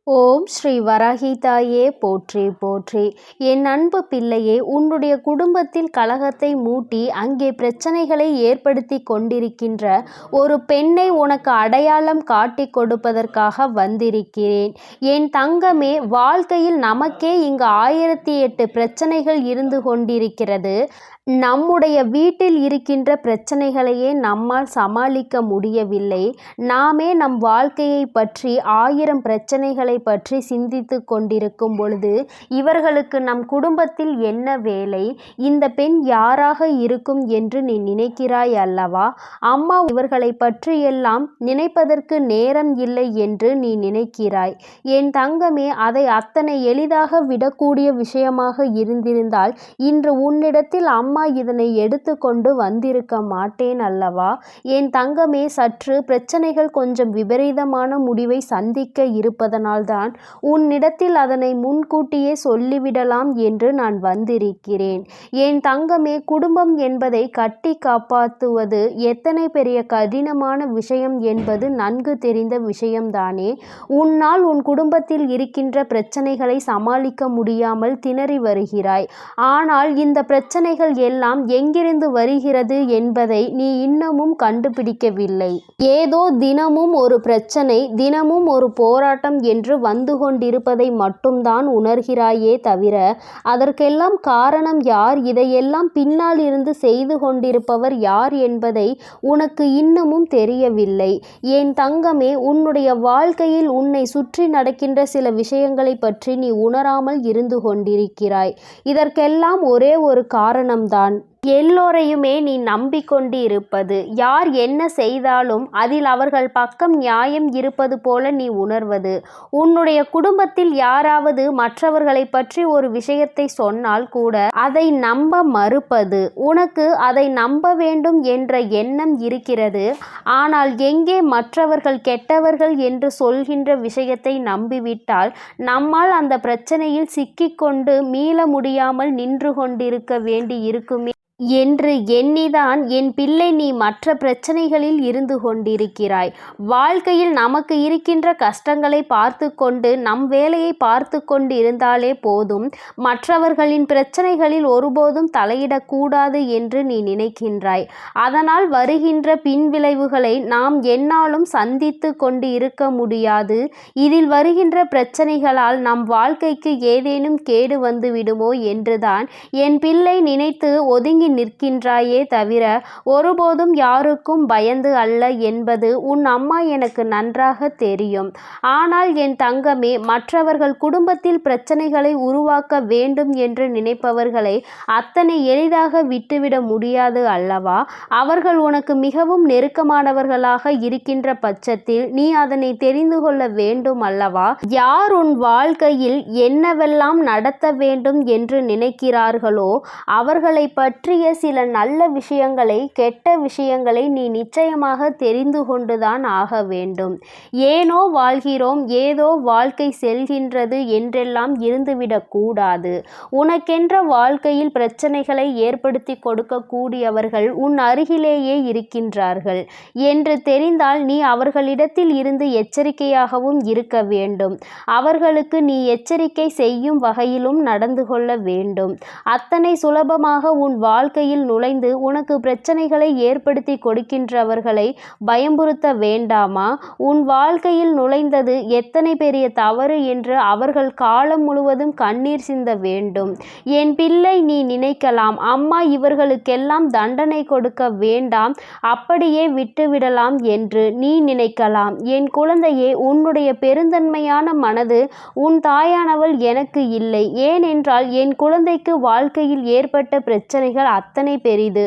ஓம் ஸ்ரீ வராகி தாயே போற்றி போற்றி. என் அன்பு பிள்ளையே, உன்னுடைய குடும்பத்தில் கலகத்தை மூட்டி அங்கே பிரச்சனைகளை ஏற்படுத்தி கொண்டிருக்கின்ற ஒரு பெண்ணை உனக்கு அடையாளம் காட்டி கொடுப்பதற்காக வந்திருக்கிறேன். என் தங்கமே, வாழ்க்கையில் நமக்கே இங்கு 1008 பிரச்சனைகள் இருந்து கொண்டிருக்கிறது. நம்முடைய வீட்டில் இருக்கின்ற பிரச்சனைகளையே நம்மால் சமாளிக்க முடியவில்லை. நாமே நம் வாழ்க்கையை பற்றி 1000 பிரச்சனைகளை பற்றி சிந்தித்து கொண்டிருக்கும் பொழுது, இவர்களுக்கு நம் குடும்பத்தில் என்ன வேலை, இந்த பெண் யாராக இருக்கும் என்று நீ நினைக்கிறாய் அல்லவா? அம்மா இவர்களை பற்றியெல்லாம் நினைப்பதற்கு நேரம் இல்லை என்று நீ நினைக்கிறாய். என் தங்கமே, அதை அத்தனை எளிதாக விடக்கூடிய விஷயமாக இருந்திருந்தால் இன்று உன்னிடத்தில் அம்மா இதனை எடுத்துக்கொண்டு வந்திருக்க மாட்டேன் அல்லவா? என் தங்கமே, சற்று பிரச்சனைகள் கொஞ்சம் விபரீதமான முடிவை சந்திக்க இருப்பதனால்தான் உன்னிடத்தில் அதனை முன்கூட்டியே சொல்லிவிடலாம் என்று நான் வந்திருக்கிறேன். என் தங்கமே, குடும்பம் என்பதை கட்டி காப்பாற்றுவது எத்தனை பெரிய கடினமான விஷயம் என்பது நன்கு தெரிந்த விஷயம்தானே. உன்னால் உன் குடும்பத்தில் இருக்கின்ற பிரச்சனைகளை சமாளிக்க முடியாமல் திணறி வருகிறாய். ஆனால் இந்த பிரச்சனைகள் எல்லாம் எங்கிருந்து வருகிறது என்பதை நீ இன்னமும் கண்டுபிடிக்கவில்லை. ஏதோ தினமும் ஒரு பிரச்சனை, தினமும் ஒரு போராட்டம் என்று வந்து கொண்டிருப்பதை மட்டும்தான் உணர்கிறாயே தவிர, அதற்கெல்லாம் காரணம் யார், இதையெல்லாம் பின்னால் இருந்து செய்து கொண்டிருப்பவர் யார் என்பதை உனக்கு இன்னமும் தெரியவில்லை. என் தங்கமே, உன்னுடைய வாழ்க்கையில் உன்னை சுற்றி நடக்கின்ற சில விஷயங்களை பற்றி நீ உணராமல் இருந்து கொண்டிருக்கிறாய். இதற்கெல்லாம் ஒரே ஒரு காரணம்தான். எல்லோரையுமே நீ நம்பிக்கொண்டு இருப்பது. யார் என்ன செய்தாலும் அதில் அவர்கள் பக்கம் நியாயம் இருப்பது போல நீ உணர்வது. உன்னுடைய குடும்பத்தில் யாராவது மற்றவர்களை பற்றி ஒரு விஷயத்தை சொன்னால் கூட அதை நம்ப மறுப்பது. உனக்கு அதை நம்ப வேண்டும் என்ற எண்ணம் இருக்கிறது. ஆனால் எங்கே மற்றவர்கள் கெட்டவர்கள் என்று சொல்கின்ற விஷயத்தை நம்பிவிட்டால் நம்மால் அந்த பிரச்சனையில் சிக்கிக்கொண்டு மீள முடியாமல் நின்று கொண்டிருக்க வேண்டி இருக்குமே என்று எண்ணிதான் என் பிள்ளை நீ மற்ற பிரச்சனைகளில் இருந்து கொண்டிருக்கிறாய். வாழ்க்கையில் நமக்கு இருக்கின்ற கஷ்டங்களை பார்த்து கொண்டு நம் வேலையை பார்த்து கொண்டு இருந்தாலே போதும். மற்றவர்களின் பிரச்சனைகளில் ஒருபோதும் தலையிடக்கூடாது என்று நீ நினைக்கின்றாய். அதனால் வருகின்ற பின்விளைவுகளை நாம் எந்நாளும் சந்தித்து கொண்டு இருக்க முடியாது. இதில் வருகின்ற பிரச்சனைகளால் நம் வாழ்க்கைக்கு ஏதேனும் கேடு வந்து விடுமோ என்றுதான் என் பிள்ளை நினைத்து ஒதுங்கி நிற்கின்றாயே தவிர ஒருபோதும் யாருக்கும் பயந்து அல்ல என்பது உன் அம்மா எனக்கு நன்றாக தெரியும். ஆனால் என் தங்கமே, மற்றவர்கள் குடும்பத்தில் பிரச்சனைகளை உருவாக்க வேண்டும் என்று நினைப்பவர்களை அத்தனை எளிதாக விட்டுவிட முடியாது அல்லவா? அவர்கள் உனக்கு மிகவும் நெருக்கமானவர்களாக இருக்கின்ற பட்சத்தில் நீ அதனை தெரிந்து கொள்ள வேண்டும் அல்லவா? யார் உன் வாழ்க்கையில் என்னவெல்லாம் நடத்த வேண்டும் என்று நினைக்கிறார்களோ அவர்களை பற்றிய சில நல்ல விஷயங்களை, கெட்ட விஷயங்களை நீ நிச்சயமாக தெரிந்து கொண்டுதான் ஆக வேண்டும். ஏனோ வாழ்கிறோம், ஏதோ வாழ்க்கை செல்கின்றது என்றெல்லாம் இருந்துவிடக் கூடாது. உனக்கென்ற வாழ்க்கையில் பிரச்சனைகளை ஏற்படுத்தி கொடுக்கக்கூடியவர்கள் உன் அருகிலேயே இருக்கின்றார்கள் என்று தெரிந்தால் நீ அவர்களிடத்தில் இருந்து எச்சரிக்கையாகவும் இருக்க வேண்டும். அவர்களுக்கு நீ எச்சரிக்கை செய்யும் வகையிலும் நடந்து கொள்ள வேண்டும். அத்தனை சுலபமாக உன் வாழ்க்கையில் நுழைந்து உனக்கு பிரச்சனைகளை ஏற்படுத்தி கொடுக்கின்றவர்களை பயமுறுத்த வேண்டாமா? உன் வாழ்க்கையில் நுழைந்தது எத்தனை பெரிய தவறு என்று அவர்கள் காலம் முழுவதும் கண்ணீர் சிந்த வேண்டும். என் பிள்ளை, நீ நினைக்கலாம், அம்மா இவர்களுக்கெல்லாம் தண்டனை கொடுக்க வேண்டாம், அப்படியே விட்டுவிடலாம் என்று நீ நினைக்கலாம். என் குழந்தையே, உன்னுடைய பெருந்தன்மையான மனது உன் தாயானவள் எனக்கு இல்லை. ஏனென்றால் என் குழந்தைக்கு வாழ்க்கையில் ஏற்பட்ட பிரச்சனைகள் அத்தனை பெரிது.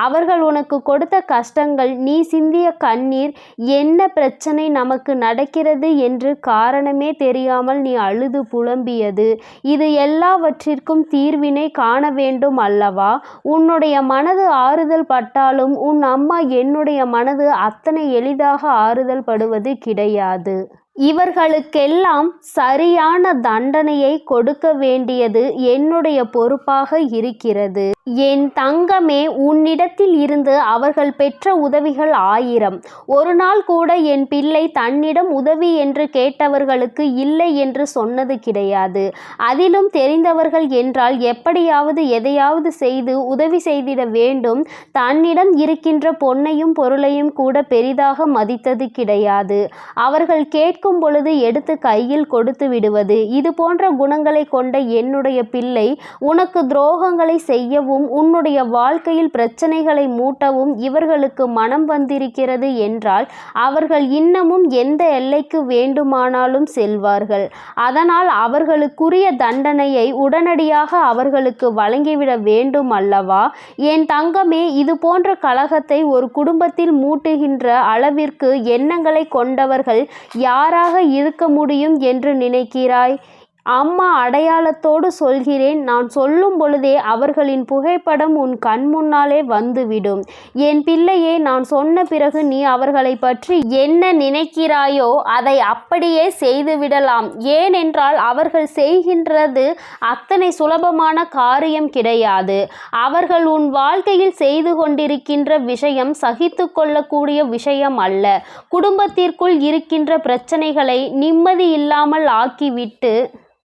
அவர்கள் உனக்கு கொடுத்த கஷ்டங்கள், நீ சிந்திய கண்ணீர், என்ன பிரச்சனை நமக்கு நடக்கிறது என்று காரணமே தெரியாமல் நீ அழுது புலம்பியது, இது எல்லாவற்றிற்கும் தீர்வினை காண வேண்டும் அல்லவா? உன்னுடைய மனது ஆறுதல் பட்டாலும் உன் அம்மா என்னுடைய மனது அத்தனை எளிதாக ஆறுதல் படுவது கிடையாது. இவர்களுக்கெல்லாம் சரியான தண்டனையை கொடுக்க வேண்டியது என்னுடைய பொறுப்பாக இருக்கிறது. என் தங்கமே, உன்னிடத்தில் இருந்து அவர்கள் பெற்ற உதவிகள் 1000. ஒரு நாள் கூட என் பிள்ளை தன்னிடம் உதவி என்று கேட்டவர்களுக்கு இல்லை என்று சொன்னது கிடையாது. அதிலும் தெரிந்தவர்கள் என்றால் எப்படியாவது எதையாவது செய்து உதவி செய்திட வேண்டும். தன்னிடம் இருக்கின்ற பொன்னையும் பொருளையும் கூட பெரிதாக மதித்தது கிடையாது. அவர்கள் கேட்கும் பொழுது எடுத்து கையில் கொடுத்து விடுவது. இது போன்ற குணங்களை கொண்ட என்னுடைய பிள்ளை உனக்கு துரோகங்களை செய்யவும் உன்னுடைய வாழ்க்கையில் பிரச்சனைகளை மூட்டவும் இவர்களுக்கு மனம் வந்திருக்கிறது என்றால் அவர்கள் இன்னமும் எந்த எல்லைக்கு வேண்டுமானாலும் செல்வார்கள். அதனால் அவர்களுக்குரிய தண்டனையை உடனடியாக அவர்களுக்கு வழங்கிவிட வேண்டும் அல்லவா? என் தங்கமே, இது போன்ற கலகத்தை ஒரு குடும்பத்தில் மூட்டுகின்ற அளவிற்கு எண்ணங்களை கொண்டவர்கள் யாராக இருக்க முடியும் என்று நினைக்கிறாய்? அம்மா அடையாளத்தோடு சொல்கிறேன். நான் சொல்லும் பொழுதே அவர்களின் புகைப்படம் உன் கண் முன்னாலே வந்துவிடும். என் பிள்ளையே, நான் சொன்ன பிறகு நீ அவர்களை பற்றி என்ன நினைக்கிறாயோ அதை அப்படியே செய்துவிடலாம். ஏனென்றால் அவர்கள் செய்கின்றது அத்தனை சுலபமான காரியம் கிடையாது. அவர்கள் உன் வாழ்க்கையில் செய்து கொண்டிருக்கின்ற விஷயம் சகித்து கொள்ளக்கூடிய விஷயம் அல்ல. குடும்பத்திற்குள் இருக்கின்ற பிரச்சனைகளை நிம்மதி இல்லாமல் ஆக்கிவிட்டு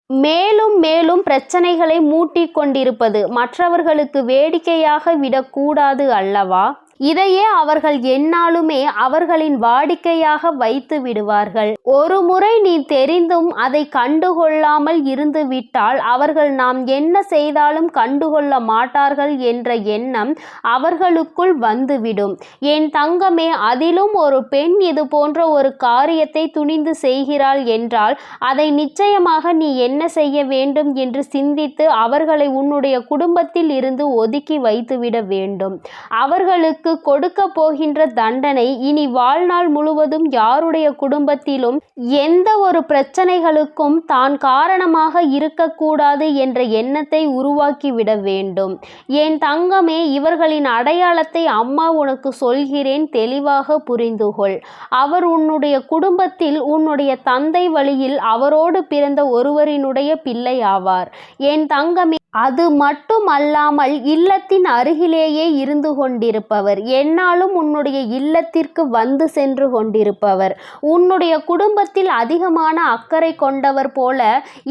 மேலும் மேலும் பிரச்சனைகளை மூட்டிக் கொண்டிருப்பது மற்றவர்களுக்கு வேடிக்கையாக விடக்கூடாது அல்லவா? இதையே அவர்கள் எந்நாளுமே அவர்களின் வாடிக்கையாக வைத்து விடுவார்கள். ஒரு முறை நீ தெரிந்தும் அதை கண்டுகொள்ளாமல் இருந்து விட்டால் அவர்கள் நாம் என்ன செய்தாலும் கண்டுகொள்ள மாட்டார்கள் என்ற எண்ணம் அவர்களுக்குள் வந்துவிடும். என் தங்கமே, அதிலும் ஒரு பெண் இது போன்ற ஒரு காரியத்தை துணிந்து செய்கிறாள் என்றால் அதை நிச்சயமாக நீ என்ன செய்ய வேண்டும் என்று சிந்தித்து அவர்களை உன்னுடைய குடும்பத்தில் இருந்து ஒதுக்கி வைத்துவிட வேண்டும். அவர்களுக்கு கொடுக்க போகின்ற தண்டனை இனி வாழ்நாள் முழுவதும் யாருடைய குடும்பத்திலும் எந்த ஒரு பிரச்சனைகளுக்கும் தான் காரணமாக இருக்கக்கூடாது என்ற எண்ணத்தை உருவாக்கிவிட வேண்டும். என் தங்கமே, இவர்களின் அடையாளத்தை அம்மா உனக்கு சொல்கிறேன், தெளிவாக புரிந்துகொள். அவர் உன்னுடைய குடும்பத்தில் உன்னுடைய தந்தை வழியில் அவரோடு பிறந்த ஒருவரினுடைய பிள்ளை ஆவார். என் தங்கமே, அது மட்டுமல்லாமல் இல்லத்தின் அருகிலேயே இருந்து கொண்டிருப்பவர், என்னாலும் உன்னுடைய இல்லத்திற்கு வந்து சென்று கொண்டிருப்பவர், உன்னுடைய குடும்பத்தில் அதிகமான அக்கறை கொண்டவர் போல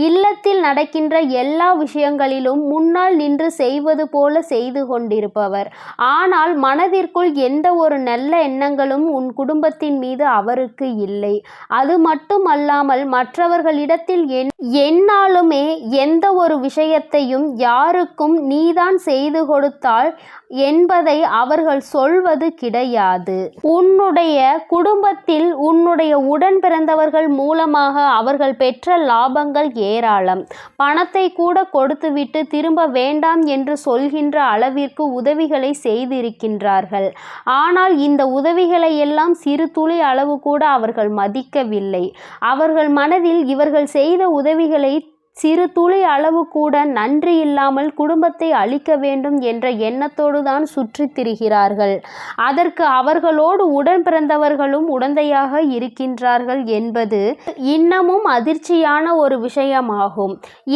இல்லத்தில் நடக்கின்ற எல்லா விஷயங்களிலும் முன்னால் நின்று செய்வது போல செய்து கொண்டிருப்பவர். ஆனால் மனதிற்குள் எந்த ஒரு நல்ல எண்ணங்களும் உன் குடும்பத்தின் மீது அவருக்கு இல்லை. அது மட்டுமல்லாமல் மற்றவர்களிடத்தில் எந்நாளுமே எந்த ஒரு விஷயத்தையும் யாருக்கும் நீதான் செய்து கொடுத்தாள் என்பதை அவர்கள் சொல்வது கிடையாது. உன்னுடைய குடும்பத்தில் உன்னுடைய உடன் பிறந்தவர்கள் மூலமாக அவர்கள் பெற்ற லாபங்கள் ஏராளம். பணத்தை கூட கொடுத்துவிட்டு திரும்ப வேண்டாம் என்று சொல்கின்ற அளவிற்கு உதவிகளை செய்திருக்கின்றார்கள். ஆனால் இந்த உதவிகளை எல்லாம் சிறு துளி அளவு கூட அவர்கள் மதிக்கவில்லை. அவர்கள் மனதில் இவர்கள் செய்த உதவிகளை சிறு துளி அளவு கூட நன்றி இல்லாமல் குடும்பத்தை அழிக்க வேண்டும் என்ற எண்ணத்தோடு தான் சுற்றித் திரிகிறார்கள். அதற்கு அவர்களோடு உடன் பிறந்தவர்களும் உடந்தையாக இருக்கின்றார்கள் என்பது இன்னமும் அதிர்ச்சியான ஒரு விஷயமாகும்.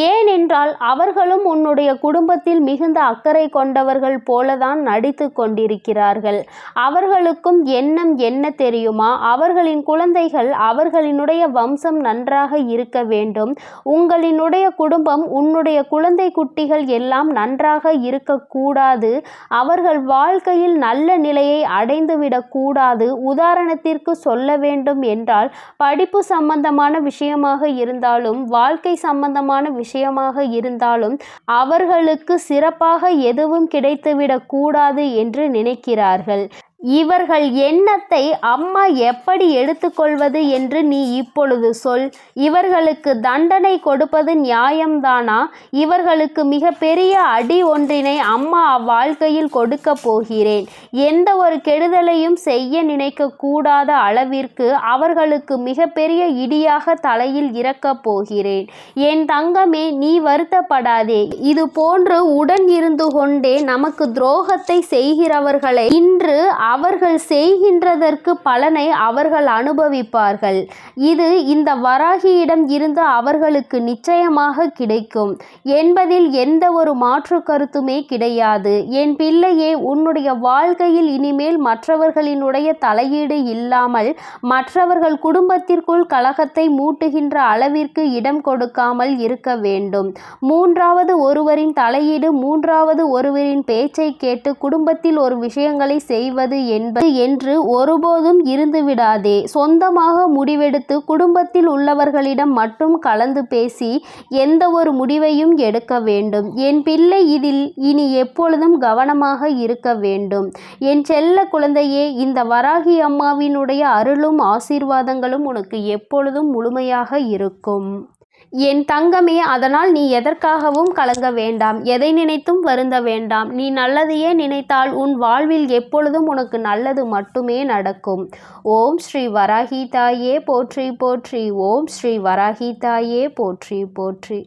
ஏனென்றால் அவர்களும் உன்னுடைய குடும்பத்தில் மிகுந்த அக்கறை கொண்டவர்கள் போலதான் நடித்து கொண்டிருக்கிறார்கள். அவர்களுக்கும் எண்ணம் என்ன தெரியுமா? அவர்களின் குழந்தைகள் அவர்களினுடைய வம்சம் நன்றாக இருக்க வேண்டும். உங்களினுடைய குடும்பம் உன்னுடைய குழந்தை குட்டிகள் எல்லாம் நன்றாக இருக்கக்கூடாது. அவர்கள் வாழ்க்கையில் நல்ல நிலையை அடைந்துவிடக் கூடாது. உதாரணத்திற்கு சொல்ல வேண்டும் என்றால் படிப்பு சம்பந்தமான விஷயமாக இருந்தாலும் வாழ்க்கை சம்பந்தமான விஷயமாக இருந்தாலும் அவர்களுக்கு சிறப்பாக எதுவும் கிடைத்துவிடக் கூடாது என்று நினைக்கிறார்கள். இவர்கள் எண்ணத்தை அம்மா எப்படி எடுத்துக்கொள்வது என்று நீ இப்பொழுது சொல். இவர்களுக்கு தண்டனை கொடுப்பது நியாயம்தானா? இவர்களுக்கு மிக பெரிய அடி ஒன்றினை அம்மா அவ்வாழ்க்கையில் கொடுக்க போகிறேன். எந்த ஒரு கெடுதலையும் செய்ய நினைக்க கூடாத அளவிற்கு அவர்களுக்கு மிக பெரிய இடியாக தலையில் இறக்கப் போகிறேன். என் தங்கமே, நீ வருத்தப்படாதே. இது போன்று உடன் இருந்து கொண்டே நமக்கு துரோகத்தை செய்கிறவர்களை இன்று அவர்கள் செய்கின்றதற்கு பலனை அவர்கள் அனுபவிப்பார்கள். இது இந்த வராகியிடம் இருந்து அவர்களுக்கு நிச்சயமாக கிடைக்கும் என்பதில் எந்த ஒரு மாற்று கருத்துமே கிடையாது. என் பிள்ளையே, உன்னுடைய வாழ்க்கையில் இனிமேல் மற்றவர்களினுடைய தலையீடு இல்லாமல், மற்றவர்கள் குடும்பத்திற்குள் கலகத்தை மூட்டுகின்ற அளவிற்கு இடம் கொடுக்காமல் இருக்க வேண்டும். மூன்றாவது ஒருவரின் தலையீடு, மூன்றாவது ஒருவரின் பேச்சை கேட்டு குடும்பத்தில் ஒரு விஷயங்களை செய்வது என்று ஒருபோதும் இருந்துவிடாதே. சொந்தமாக முடிவெடுத்து குடும்பத்தில் உள்ளவர்களிடம் மட்டும் கலந்து பேசி எந்த ஒரு முடிவையும் எடுக்க வேண்டும். என் பிள்ளை இதில் இனி எப்பொழுதும் கவனமாக இருக்க வேண்டும். என் செல்ல குழந்தையே, இந்த வராகி அம்மாவினுடைய அருளும் ஆசீர்வாதங்களும் உனக்கு எப்பொழுதும் முழுமையாக இருக்கும். என் தங்கமே, அதனால் நீ எதற்காகவும் கலங்க வேண்டாம். எதை நினைத்தும் வருந்த வேண்டாம். நீ நல்லதையே நினைத்தால் உன் வாழ்வில் எப்பொழுதும் உனக்கு நல்லது மட்டுமே நடக்கும். ஓம் ஸ்ரீ வராகி தாயே போற்றி போற்றி. ஓம் ஸ்ரீ வராகி தாயே போற்றி போற்றி.